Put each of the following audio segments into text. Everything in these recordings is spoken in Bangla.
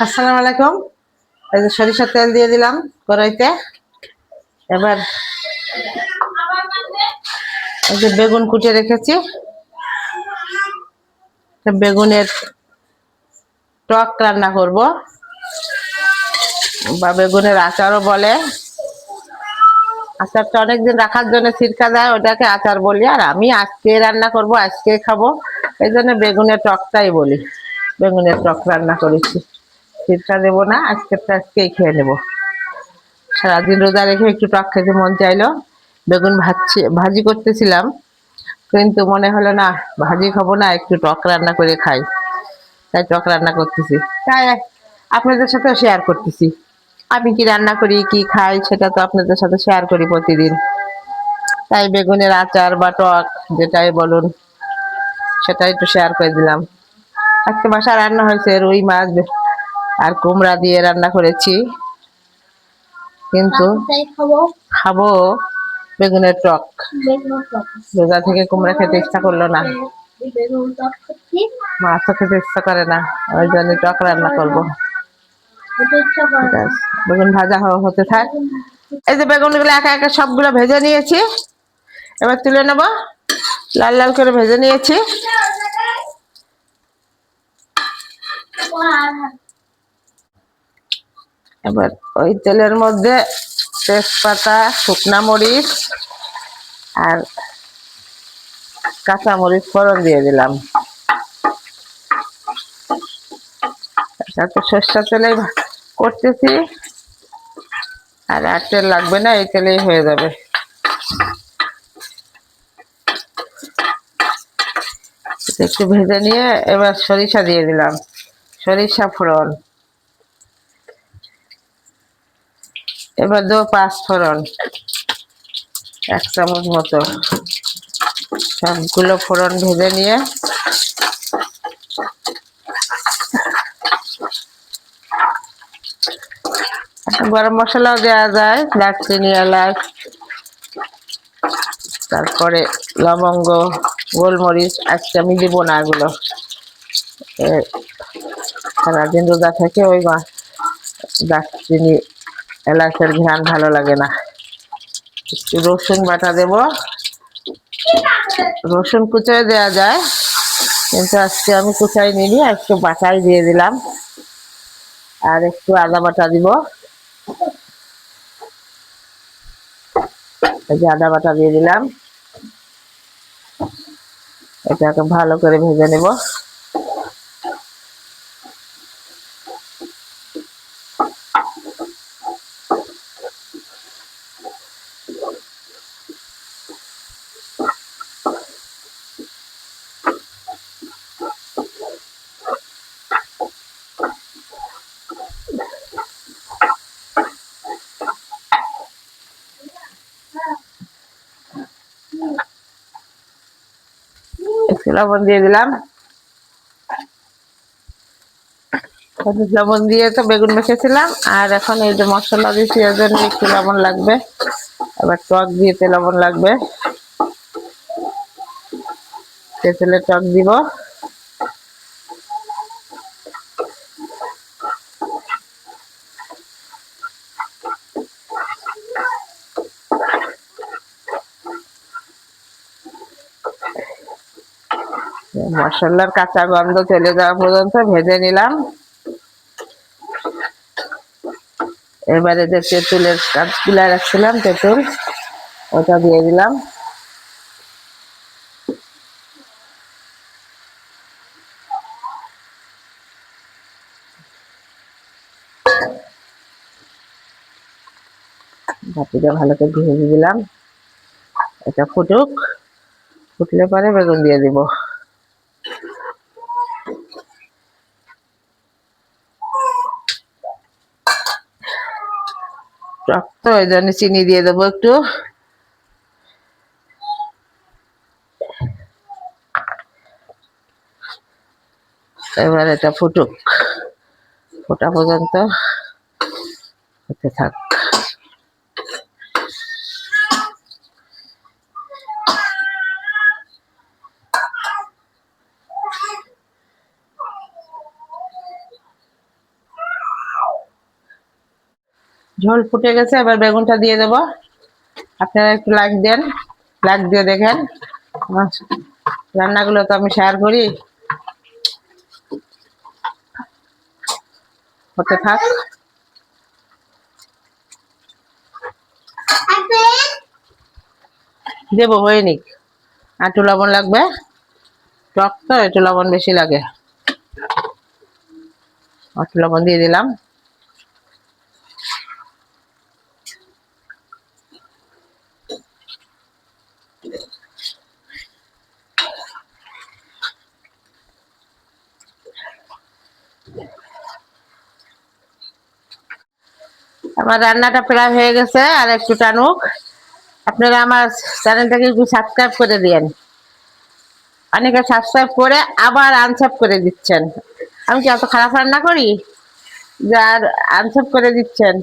আসসালামু আলাইকুম। এই যে সরিষার তেল দিয়ে দিলাম কড়াইতে। এবার এই যে বেগুন কুটে রেখেছি, বেগুনের টক রান্না করব, বা বেগুনের আচারও বলে। আচারটা অনেকদিন রাখার জন্য সিরকা দেয়, ওটাকে আচার বলি। আর আমি আজকে রান্না করব, আজকে খাবো, এই জন্য বেগুনের টকটাই বলি। বেগুনের টক রান্না করেছি, সিরকা দেবো না, আজকেরটা আজকেই খেয়ে নেবো। সারাদিন রোজা রেখে একটু টক খেতে মন চাইলো। বেগুন ভাজি করতেছিলাম, কিন্তু মনে হলো না ভাজি খাবো না, একটু টক রান্না করে খাই। তাই টক রান্না করতেছি, তাই আপনাদের সাথে শেয়ার করতেছি। আমি কি রান্না করি, কি খাই, সেটা তো আপনাদের সাথে শেয়ার করি প্রতিদিন। তাই বেগুনের আচার বা টক যেটাই বলুন, সেটা একটু শেয়ার করে দিলাম। আজকে বাসা রান্না হয়েছে রুই মাছ আর কুমড়া দিয়ে রান্না করেছি, কিন্তু খাবো বেগুনের টক। রোজা থেকে কুমড়া খেতে ইচ্ছা করলো না, মাছও খেতে ইচ্ছা করে না, ওই জন্য টক রান্না করবো। বেগুন ভাজা হতে থাক। এই যে বেগুন গুলো একা একা সবগুলো ভেজে নিয়েছি, এবার তুলে নেব। লাল লাল করে ভেজে নিয়েছি। এবার ওই তেলের মধ্যে তেজপাতা, শুকনা মরিচ আর কাঁচা মরিচ ফোড়ন দিয়ে দিলাম। সরষের তেলে করতেছি, আর তেল লাগবে না, এই তেলেই হয়ে যাবে। একটু ভেজে নিয়ে এবার সরিষা দিয়ে দিলাম, সরিষা ফোড়ন। এবার দেবো পাঁচ ফোড়ন, 1 চামচ মতো। সবগুলো ফোড়ন ভেজে নিয়ে গরম মশলাও দেওয়া যায়, দারচিনি, এলাচ, তারপরে লবঙ্গ, গোলমরিচ। আজকে আমি দিব না এগুলো, সারাদিন রোজা থেকে ওই দারচিনি, এলাচের ঘ্রাণ ভালো লাগে না। একটু রসুন বাটা দেব, রসুন কুচায় দেওয়া যায়, কিন্তু আজকে আমি কুচাই নিই, একটু বাটাই দিয়ে দিলাম। আর একটু আদা বাটা দিব, এই যে আদা বাটা দিয়ে দিলাম। এটাকে ভালো করে ভেজে নেব। একটু লবণ দিয়ে দিলাম। লবণ দিয়ে তো বেগুন মেখেছিলাম, আর এখন এই যে মশলা দিচ্ছি, এর জন্য একটু লবণ লাগবে। আবার টক দিয়েতে লবণ লাগবে, তেঁতুলে টক দিব। মশলার কাঁচা গন্ধ চলে যাওয়া পর্যন্ত ভেজে নিলাম। এবারে যে তেঁতুলের কাঁচগুলা রাখছিলাম, তেঁতুল, ওটা দিয়ে দিলাম। বাটিটা ভালো করে ভেজে দিলাম। এটা ফুটুক, ফুটলে পরে বেগুন দিয়ে দিব। টক তো ওই জন্য চিনি দিয়ে দেবো একটু। এবার এটা ফুটুক, ফোটা পর্যন্ত হতে থাক। ঝোল ফুটে গেছে, এবার বেগুনটা দিয়ে দেবো। আপনারা একটু লাইক দেন, লাইক দিয়ে দেখেন আমার রান্নাগুলো তো আমি শেয়ার করি। হতে থাক। দেবো হয়ে নিক, একটু লবণ লাগবে, টক তো একটু লবণ বেশি লাগে, একটু লবণ দিয়ে দিলাম। আমার রান্নাটা প্রায় হয়ে গেছে, আর একটু টানুক। আপনারা আমার চ্যানেলটাকে একটু সাবস্ক্রাইব করে দিয়েন। অনেকে সাবস্ক্রাইব করে আবার আনসাব করে দিচ্ছেন। আমি কি এত খারাপ রান্না করি যার আনসাব করে দিচ্ছেন?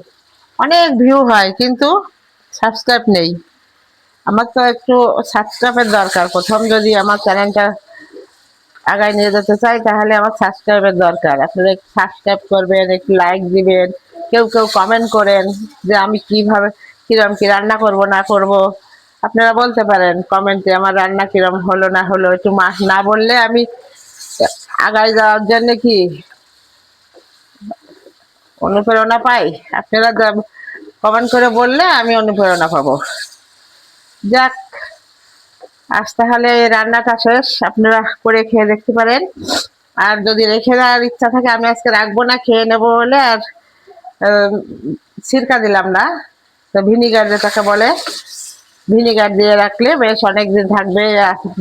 অনেক ভিউ হয় কিন্তু সাবস্ক্রাইব নেই। আমার তো একটু সাবস্ক্রাইবের দরকার। প্রথম যদি আমার চ্যানেলটা আগায় নিয়ে যেতে চাই তাহলে আমার সাবস্ক্রাইবের দরকার। আপনারা একটু সাবস্ক্রাইব করবেন, একটু লাইক দিবেন, কেউ কেউ কমেন্ট করেন যে আমি কিভাবে কিরম কি রান্না করব না করব। আপনারা বলতে পারেন কমেন্টে আমার রান্না কিরম হলো না হলো। একটু না বললে আমি আগায় যাওয়ার জন্য কি অনুপ্রেরণা পাই? আপনারা কমেন্ট করে বললে আমি অনুপ্রেরণা পাবো। যাক, আজ তাহলে রান্নাটা শেষ, আপনারা করে খেয়ে দেখতে পারেন। আর যদি রেখে দেওয়ার ইচ্ছা থাকে আমি আজকে রাখবো না, খেয়ে নেবো বলে আর সিরকা দিলাম না। তো ভিনিগার যেটাকে বলে, ভিনিগার দিয়ে রাখলে বেশ অনেকদিন থাকবে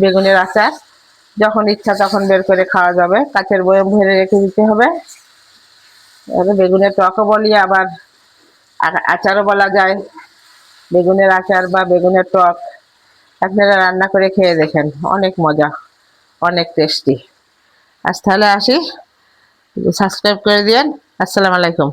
বেগুনের আচার। যখন ইচ্ছা তখন বের করে খাওয়া যাবে। কাঁচের বয়ম ভরে রেখে দিতে হবে। বেগুনের টকও বলি, আবার আচারও বলা যায়। বেগুনের আচার বা বেগুনের টক আপনারা রান্না করে খেয়ে দেখেন, অনেক মজা, অনেক টেস্টি। আজ তাহলে আসি, সাবস্ক্রাইব করে দিয়েন। আসসালামু আলাইকুম।